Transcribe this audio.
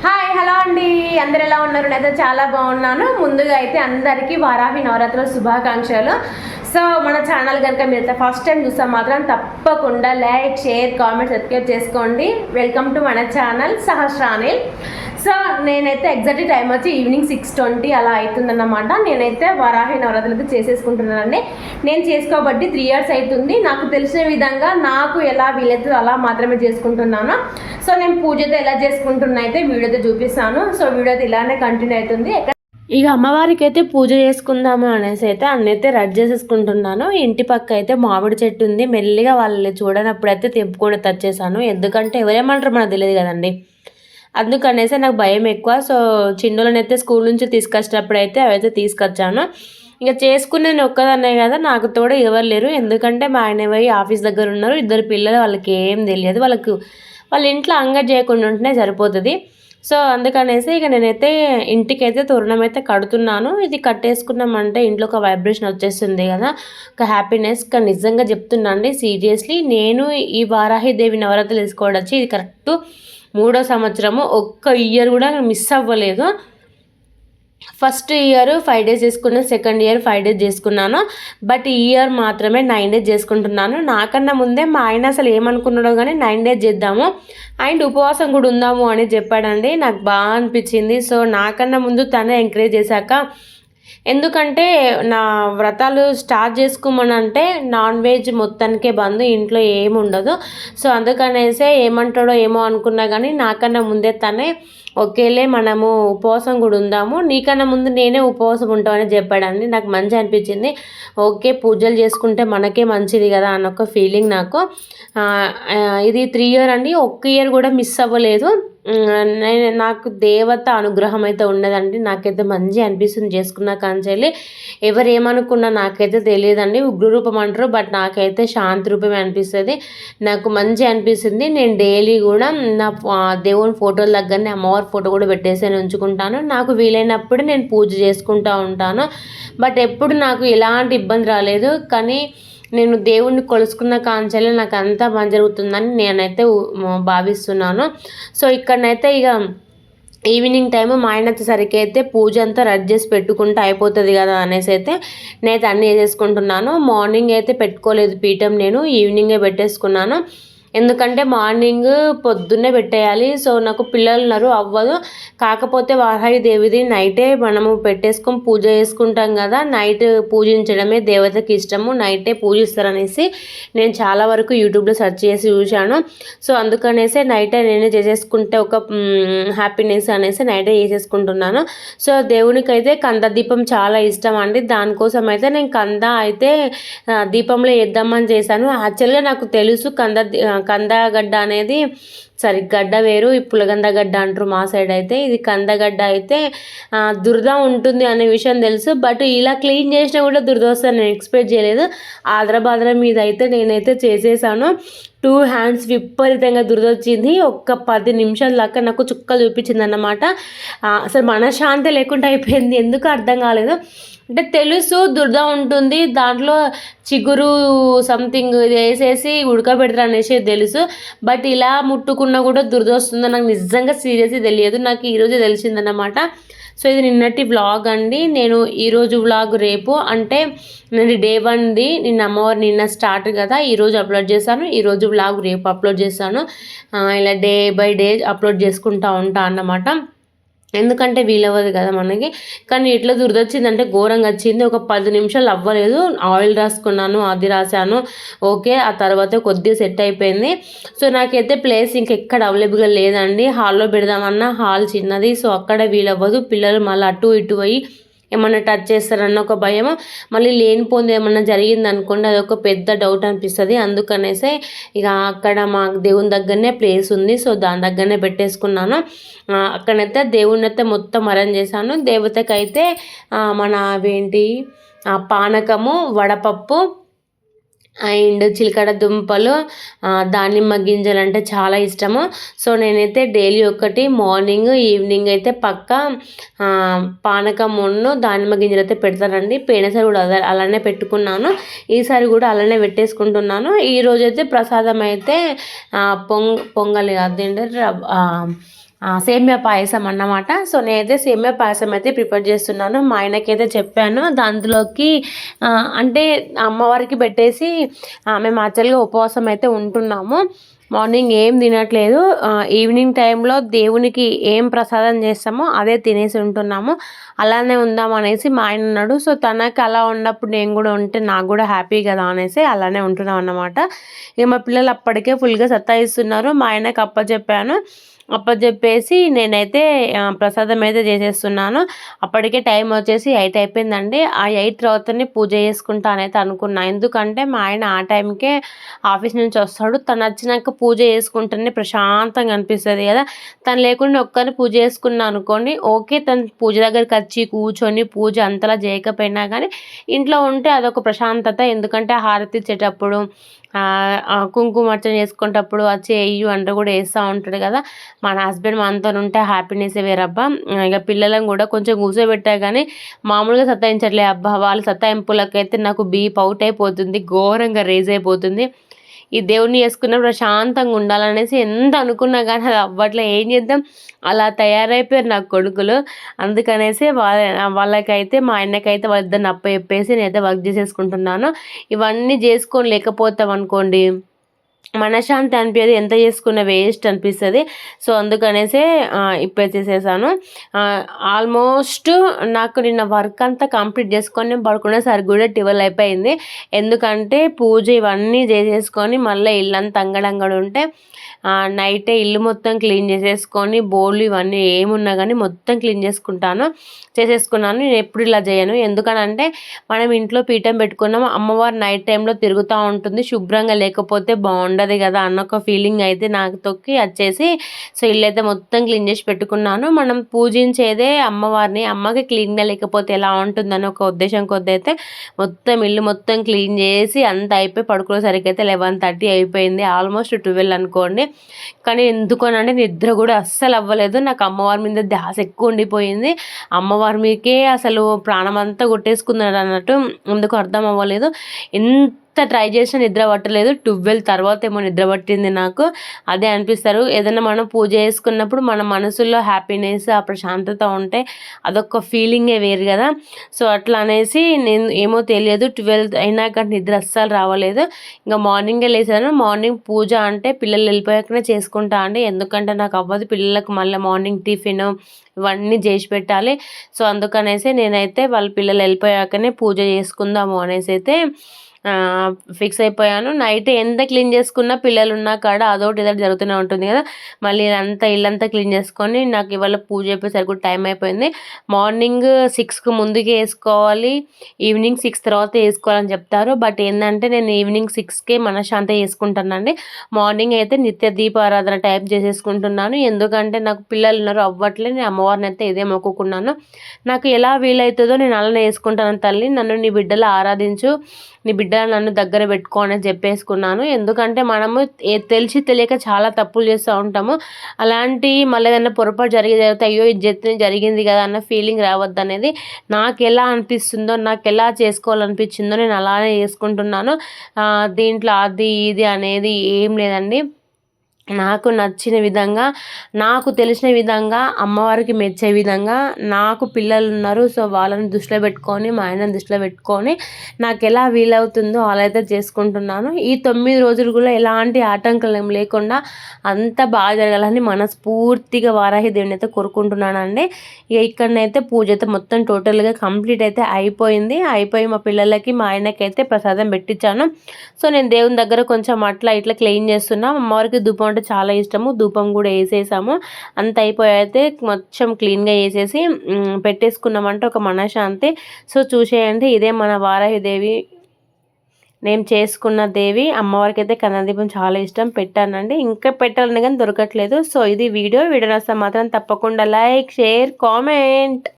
Hi hello అండి, అందరు ఎలా ఉన్నారు? నేనైతే చాలా బాగున్నాను. ముందుగా అయితే అందరికీ వారాహి నవరాత్రుల శుభాకాంక్షలు. సో మన ఛానల్ కనుక మీరు ఫస్ట్ టైం చూస్తే మాత్రం తప్పకుండా లైక్, షేర్, కామెంట్, సబ్స్క్రైబ్ చేసుకోండి. వెల్కమ్ టు మన ఛానల్ సహస్రానిల్. సో నేనైతే ఎగ్జాక్ట్ టైం వచ్చి ఈవినింగ్ 6:20 అలా అవుతుందన్నమాట. నేనైతే వరాహి నవరాత్రులు అయితే చేసేసుకుంటున్నానండి. నేను చేసుకోబట్టి 3 years అవుతుంది. నాకు తెలిసిన విధంగా నాకు ఎలా వీలైతే అలా మాత్రమే చేసుకుంటున్నాను. సో నేను పూజ అయితే ఎలా చేసుకుంటున్నా అయితే వీడియో అయితే చూపిస్తాను. సో వీడియో అయితే ఇలానే కంటిన్యూ అవుతుంది. ఇక అమ్మవారికి అయితే పూజ చేసుకుందాము అనేసి అయితే అన్నైతే రెడీ చేసేసుకుంటున్నాను. ఇంటి పక్క అయితే మామిడి చెట్టు ఉంది. మెల్లిగా వాళ్ళు చూడనప్పుడు అయితే తెంపుకొని తెచ్చేసాను. ఎందుకంటే ఎవరేమంటారు మనకు తెలియదు కదండి. అందుకనేసి నాకు భయం ఎక్కువ. సో చిన్నోళ్ళనైతే స్కూల్ నుంచి తీసుకొచ్చేటప్పుడు అయితే అవైతే తీసుకొచ్చాను. ఇక చేసుకుని నేను ఒక్కదన్నే కదా, నాకు తోడు ఎవరు లేరు. ఎందుకంటే మా ఆయన పోయి ఆఫీస్ దగ్గర ఉన్నారు. 2 పిల్లలు, వాళ్ళకి ఏం తెలియదు. వాళ్ళ ఇంట్లో అంగడి చేయకుండా ఉంటేనే సరిపోతుంది. సో అందుకనేసి ఇక నేనైతే ఇంటికైతే తోరణం అయితే కడుతున్నాను. ఇది కట్టేసుకున్నామంటే ఇంట్లో ఒక వైబ్రేషన్ వచ్చేస్తుంది కదా, ఒక హ్యాపీనెస్. నిజంగా చెప్తున్నా అండి, సీరియస్లీ నేను ఈ వారాహిదేవి నవరాత్రులు వేసుకోవడం వచ్చి ఇది కరెక్ట్ 3వ సంవత్సరము. ఒక్క ఇయర్ కూడా మిస్ అవ్వలేదు. ఫస్ట్ ఇయర్ 5 days చేసుకున్నాను, సెకండ్ ఇయర్ 5 days చేసుకున్నాను. బట్ ఈ ఇయర్ మాత్రమే 9 days చేసుకుంటున్నాను. నాకన్నా ముందే మా ఆయన అసలు ఏమనుకున్నాడో కానీ 9 days చేద్దాము అండ్ ఉపవాసం కూడా ఉందాము అని చెప్పాడండి. నాకు బాగా అనిపించింది. సో నాకన్నా ముందు తనే ఎంకరేజ్ చేశాక, ఎందుకంటే నా వ్రతాలు స్టార్ట్ చేసుకోమని అంటే నాన్ వెజ్ మొత్తానికే బంద్, ఇంట్లో ఏమి ఉండదు. సో అందుకనేసే ఏమంటాడో ఏమో అనుకున్నా కానీ నాకన్నా ముందే తనే ఒకేలే మనము ఉపవాసం కూడా ఉందాము, నీకన్నా ముందు నేనే ఉపవాసం ఉంటామని చెప్పాడండి. నాకు మంచి అనిపించింది. ఓకే, పూజలు చేసుకుంటే మనకే మంచిది కదా అన్న ఒక ఫీలింగ్ నాకు. ఇది 3 year అండి. ఒక్క ఇయర్ కూడా మిస్ అవ్వలేదు. నాకు దేవత అనుగ్రహం అయితే ఉన్నదండి. నాకైతే మంచి అనిపిస్తుంది చేసుకున్న కాంచెల్లి. ఎవరు ఏమనుకున్నా నాకైతే తెలియదండి. ఉగ్రరూపం అంటారు, బట్ నాకైతే శాంతి రూపమే అనిపిస్తుంది. నాకు మంచి అనిపిస్తుంది. నేను డైలీ కూడా నా దేవుని ఫోటోల దగ్గరనే అమ్మవారి ఫోటో కూడా పెట్టేసి ఉంచుకుంటాను. నాకు వీలైనప్పుడు నేను పూజ చేసుకుంటూ ఉంటాను. బట్ ఎప్పుడు నాకు ఎలాంటి ఇబ్బంది రాలేదు. కానీ నేను దేవుణ్ణి కొలుసుకున్న కాంచెల్లి నాకు అంతా పని జరుగుతుందని నేనైతే భావిస్తున్నాను. సో ఇక్కడనైతే ఇక ఈవినింగ్ టైము మా ఆయన వచ్చేసరికి అయితే పూజ అంతా రెడీ చేసి పెట్టుకుంటే అయిపోతుంది కదా అనేసి అయితే నేనైతే అన్నీ వేసేసుకుంటున్నాను. మార్నింగ్ అయితే పెట్టుకోలేదు పీఠం, నేను ఈవినింగే పెట్టేసుకున్నాను. ఎందుకంటే మార్నింగ్ పొద్దున్నే పెట్టేయాలి. సో నాకు పిల్లలు ఉన్నారు, అవ్వదు. కాకపోతే వారాహి దేవిది నైటే మనము పెట్టేసుకొని పూజ చేసుకుంటాం కదా, నైట్ పూజించడమే దేవతకి ఇష్టము, నైటే పూజిస్తారనేసి నేను చాలా వరకు యూట్యూబ్లో సెర్చ్ చేసి చూశాను. సో అందుకనేసి నైటే నేనే చేసేసుకుంటే ఒక హ్యాపీనెస్ అనేసి నైటే చేసేసుకుంటున్నాను. సో దేవునికి అయితే కంద దీపం చాలా ఇష్టం అండి. దానికోసం అయితే నేను కంద అయితే దీపంలో వేద్దామని చేశాను. యాక్చువల్గా నాకు తెలుసు కందగడ్డ అనేది, సరే గడ్డ వేరు, ఈ పులగందగడ్డ అంటారు మా సైడ్ అయితే. ఇది కందగడ్డ అయితే దురద ఉంటుంది అనే విషయం తెలుసు. బట్ ఇలా క్లీన్ చేసినా కూడా దురద వస్తుందని నేను ఎక్స్పెక్ట్ చేయలేదు. ఆద్ర మీద అయితే నేనైతే చేసేసాను. 2 hands విపరీతంగా దురద వచ్చింది. ఒక్క 10 నిమిషాల దాకా నాకు చుక్కలు చూపించింది అన్నమాట. అసలు మనశ్శాంతి లేకుండా అయిపోయింది. ఎందుకు అర్థం కాలేదు. అంటే తెలుసు దురద ఉంటుంది, దాంట్లో చిగురు సంథింగ్ వేసేసి ఉడకబెడతారు అనేసి తెలుసు. బట్ ఇలా ముట్టుకున్నా కూడా దురద వస్తుందో నాకు నిజంగా సీరియస్గా తెలియదు. నాకు ఈరోజు తెలిసిందన్నమాట. సో ఇది నిన్నటి వ్లాగ్ అండి. నేను ఈరోజు వ్లాగ్ రేపు అంటే నేను డే 1ది నిన్న అమ్మవారు నిన్న స్టార్ట్ కదా, ఈరోజు అప్లోడ్ చేశాను. ఈరోజు వ్లాగ్ రేపు అప్లోడ్ చేశాను. ఇలా డే బై డే అప్లోడ్ చేసుకుంటూ ఉంటాను అన్నమాట. ఎందుకంటే వీలవ్వదు కదా మనకి. కానీ ఎట్లా దురదొచ్చిందంటే ఘోరంగా వచ్చింది. ఒక 10 నిమిషాలు అవ్వలేదు. ఆయిల్ రాసుకున్నాను, అది రాశాను, ఓకే. ఆ తర్వాత కొద్దిగా సెట్ అయిపోయింది. సో నాకైతే ప్లేస్ ఇంకెక్కడ అవైలబుల్గా లేదండి. హాల్లో పెడదామన్నా హాల్ చిన్నది. సో అక్కడ వీలవ్వదు. పిల్లలు మళ్ళీ అటు ఇటు పోయి ఏమన్నా టచ్ చేస్తారన్న ఒక భయము, మళ్ళీ లేనిపోయింది ఏమన్నా జరిగింది అనుకోండి, అదొక పెద్ద డౌట్ అనిపిస్తుంది. అందుకనేసే ఇక అక్కడ మా దేవుని దగ్గరనే ప్లేస్ ఉంది. సో దాని దగ్గరనే పెట్టేసుకున్నాను. అక్కడైతే దేవుణ్ణి అయితే మొత్తం అరేంజ్ చేశాను. దేవతకైతే మన అవేంటి పానకము, వడపప్పు అండ్ చిలకడ దుంపలు, దానిమ్మ గింజలు అంటే చాలా ఇష్టము. సో నేనైతే డైలీ ఒకటి మార్నింగ్ ఈవినింగ్ అయితే పక్క పానకమును దానిమ్మ గింజలు అయితే పెడతానండి. పోయినసారి కూడా అలానే పెట్టుకున్నాను, ఈసారి కూడా అలానే పెట్టేసుకుంటున్నాను. ఈరోజైతే ప్రసాదం అయితే పొంగలి అదేంటి సేమియా పాయసం అన్నమాట. సో నేనైతే సేమియా పాయసం అయితే ప్రిపేర్ చేస్తున్నాను. మా ఆయనకైతే చెప్పాను దాంట్లోకి అంటే అమ్మవారికి పెట్టేసి మేము యాక్చువల్గా ఉపవాసం అయితే ఉంటున్నాము. మార్నింగ్ ఏం తినట్లేదు. ఈవినింగ్ టైంలో దేవునికి ఏం ప్రసాదం చేస్తామో అదే తినేసి ఉంటున్నాము. అలానే ఉందాం అనేసి మా ఆయన ఉన్నాడు. సో తనకి అలా ఉన్నప్పుడు నేను కూడా ఉంటే నాకు కూడా హ్యాపీ కదా అనేసి అలానే ఉంటున్నాం అన్నమాట. ఇక మా పిల్లలు అప్పటికే ఫుల్గా సతాయిస్తున్నారు. మా ఆయనకు అప్పచెప్పాను. అప్పచెప్పేసి నేనైతే ప్రసాదం అయితే చేసేస్తున్నాను. అప్పటికే టైం వచ్చేసి 8 అయిపోయిందండి. ఆ 8 తర్వాతనే పూజ చేసుకుంటానైతే అనుకున్నా. ఎందుకంటే మా ఆయన ఆ టైంకే ఆఫీస్ నుంచి వస్తాడు. తను వచ్చినాక పూజ చేసుకుంటేనే ప్రశాంతంగా అనిపిస్తుంది కదా. తను లేకుండా ఒక్కరిని పూజ చేసుకున్నా అనుకోండి, ఓకే తను పూజ దగ్గరికి వచ్చి కూర్చొని పూజ అంతలా చేయకపోయినా కానీ ఇంట్లో ఉంటే అదొక ప్రశాంతత. ఎందుకంటే హారతి ఇచ్చేటప్పుడు కుంకుమార్చన చేసుకునేటప్పుడు వచ్చి ఎయ్యు అంటే కూడా వేస్తూ ఉంటాడు కదా. మన హస్బెండ్ మనతో ఉంటే హ్యాపీనెస్ వేరబ్బా. ఇక పిల్లలను కూడా కొంచెం కూర్చోబెట్టా కానీ మామూలుగా సతాయించట్లే అబ్బా. వాళ్ళ సతాయింపులకైతే నాకు బీప్ అవుట్ అయిపోతుంది, ఘోరంగా రేజ్ అయిపోతుంది. ఈ దేవుణ్ణి చేసుకున్న ప్రశాంతంగా ఉండాలనేసి ఎంత అనుకున్నా కానీ అది అవ్వట్లే. ఏం చేద్దాం, అలా తయారైపోయారు నా కొడుకులు. అందుకనేసి వాళ్ళకైతే మా ఆయనకైతే వాళ్ళిద్దరిని చెప్పేసి నేనైతే వర్క్ చేసేసుకుంటున్నాను. ఇవన్నీ చేసుకొని లేకపోతాం అనుకోండి మనశ్శాంతి అనిపించదు, ఎంత చేసుకున్న వేస్ట్ అనిపిస్తుంది. సో అందుకనేసే ఇప్పేసేసేసాను. ఆల్మోస్ట్ నాకు నిన్న వర్క్ అంతా కంప్లీట్ చేసుకొని నేను పడుకునేసరికి కూడా 12 అయిపోయింది. ఎందుకంటే పూజ ఇవన్నీ చేసేసుకొని మళ్ళీ ఇల్లంతా అంగడంగడు ఉంటే నైటే ఇల్లు మొత్తం క్లీన్ చేసేసుకొని బోర్లు ఇవన్నీ ఏమున్నా కానీ మొత్తం క్లీన్ చేసేసుకున్నాను. నేను ఎప్పుడు ఇలా చేయను. ఎందుకనంటే మనం ఇంట్లో పీఠం పెట్టుకున్నాము, అమ్మవారు నైట్ టైంలో తిరుగుతూ ఉంటుంది, శుభ్రంగా లేకపోతే బాగుండదు కదా అన్న ఒక ఫీలింగ్ అయితే నాకు తొక్కి వచ్చేసి సో ఇల్లు అయితే మొత్తం క్లీన్ చేసి పెట్టుకున్నాను. మనం పూజించేదే అమ్మవారిని, అమ్మకి క్లీన్గా లేకపోతే ఎలా ఉంటుందని ఒక ఉద్దేశం కొద్ది అయితే మొత్తం ఇల్లు మొత్తం క్లీన్ చేసి అంత అయిపోయి పడుకునేసరికి అయితే 11:30 అయిపోయింది, ఆల్మోస్ట్ 12 అనుకోండి. కానీ ఎందుకోనంటే నిద్ర కూడా అస్సలు అవ్వలేదు. నాకు అమ్మవారి మీద ధ్యాస ఎక్కువ ఉండిపోయింది. అమ్మవారి మీకే అసలు ప్రాణం అంతా కొట్టేసుకున్నాడు అన్నట్టు, ఎందుకు అర్థం అవ్వలేదు. ఎంత ట్రై చేసినా నిద్ర పట్టలేదు. 12 తర్వాత ఏమో నిద్ర పట్టింది నాకు. అదే అనిపిస్తారు, ఏదైనా మనం పూజ చేసుకున్నప్పుడు మన మనసులో హ్యాపీనెస్ ఆ ప్రశాంతత ఉంటే అదొక ఫీలింగే వేరు కదా. సో అట్లా అనేసి నేను ఏమో తెలియదు 12 అయినా కానీ నిద్ర అస్సలు రావలేదు. ఇంకా మార్నింగే లేసాను. మార్నింగ్ పూజ అంటే పిల్లలు వెళ్ళిపోయాకనే చేసుకుంటా అండి, ఎందుకంటే నాకు అవ్వదు. పిల్లలకు మళ్ళీ మార్నింగ్ టిఫిన్ ఇవన్నీ చేసి పెట్టాలి. సో అందుకనేసి నేనైతే వాళ్ళ పిల్లలు వెళ్ళిపోయాకనే పూజ చేసుకుందాము అనేసి అయితే ఫిక్స్ అయిపోయాను. నైట్ ఎంత క్లీన్ చేసుకున్నా పిల్లలు ఉన్న కాడ అదొకటి ఇదొకటి జరుగుతూనే ఉంటుంది కదా. మళ్ళీ ఇల్లంతా క్లీన్ చేసుకొని నాకు ఇవాళ పూజ అయిపోయేసరికి టైం అయిపోయింది. మార్నింగ్ 6కి ముందుకే వేసుకోవాలి, ఈవినింగ్ 6 తర్వాత వేసుకోవాలని చెప్తారు. బట్ ఏంటంటే నేను ఈవినింగ్ 6కే మనశ్శాంతి చేసుకుంటానండి. మార్నింగ్ అయితే నిత్య దీపారాధన టైప్ చేసేసుకుంటున్నాను. ఎందుకంటే నాకు పిల్లలు ఉన్నారు అవ్వట్లే. నేను అమ్మవారిని అయితే ఇదే మొక్కుకున్నాను. నాకు ఎలా వీలవుతుందో నేను అలానే వేసుకుంటాను. తల్లి నన్ను నీ బిడ్డలు ఆరాధించు, నీ బిడ్డ నన్ను దగ్గర పెట్టుకో అని చెప్పేసుకున్నాను. ఎందుకంటే మనము తెలిసి తెలియక చాలా తప్పులు చేస్తూ ఉంటాము. అలాంటి మళ్ళీ ఏదైనా పొరపాటు జరిగితే అయ్యో ఇది జరిగింది కదా అన్న ఫీలింగ్ రావద్దు అనేది, నాకు ఎలా అనిపిస్తుందో నాకు ఎలా చేసుకోవాలనిపించిందో నేను అలానే చేసుకుంటున్నాను. దీంట్లో అది ఇది అనేది ఏం లేదండి. నాకు నచ్చిన విధంగా, నాకు తెలిసిన విధంగా, అమ్మవారికి మెచ్చే విధంగా నాకు పిల్లలు ఉన్నారు. సో వాళ్ళని దృష్టిలో పెట్టుకొని మా ఆయనని దృష్టిలో పెట్టుకొని నాకు ఎలా వీలవుతుందో అలా అయితే చేసుకుంటున్నాను. ఈ 9 రోజులు కూడా ఎలాంటి ఆటంకాలు లేకుండా అంత బాగా జరగాలని మనస్ఫూర్తిగా వారాహి దేవుని అయితే కోరుకుంటున్నానండి. ఇక ఇక్కడనైతే పూజ అయితే మొత్తం టోటల్గా కంప్లీట్ అయితే అయిపోయి మా పిల్లలకి మా ఆయనకైతే ప్రసాదం పెట్టించాను. సో నేను దేవుని దగ్గర కొంచెం అట్లా ఇట్లా క్లీన్ చేస్తున్నా. అమ్మవారికి ధూపం అంటే చాలా ఇష్టము, ధూపం కూడా వేసేసాము. అంత అయిపోయితే మొత్తం క్లీన్గా వేసేసి పెట్టేసుకున్నామంటే ఒక మనశ్శాంతి. సో చూసేయండి, ఇదే మన వారాహి దేవి నేను చేసుకున్న దేవి. అమ్మవారికి అయితే కనదీపం చాలా ఇష్టం, పెట్టానండి. ఇంకా పెట్టాలని కానీ దొరకట్లేదు. సో ఇది వీడియో నచ్చితే మాత్రం తప్పకుండా లైక్, షేర్, కామెంట్.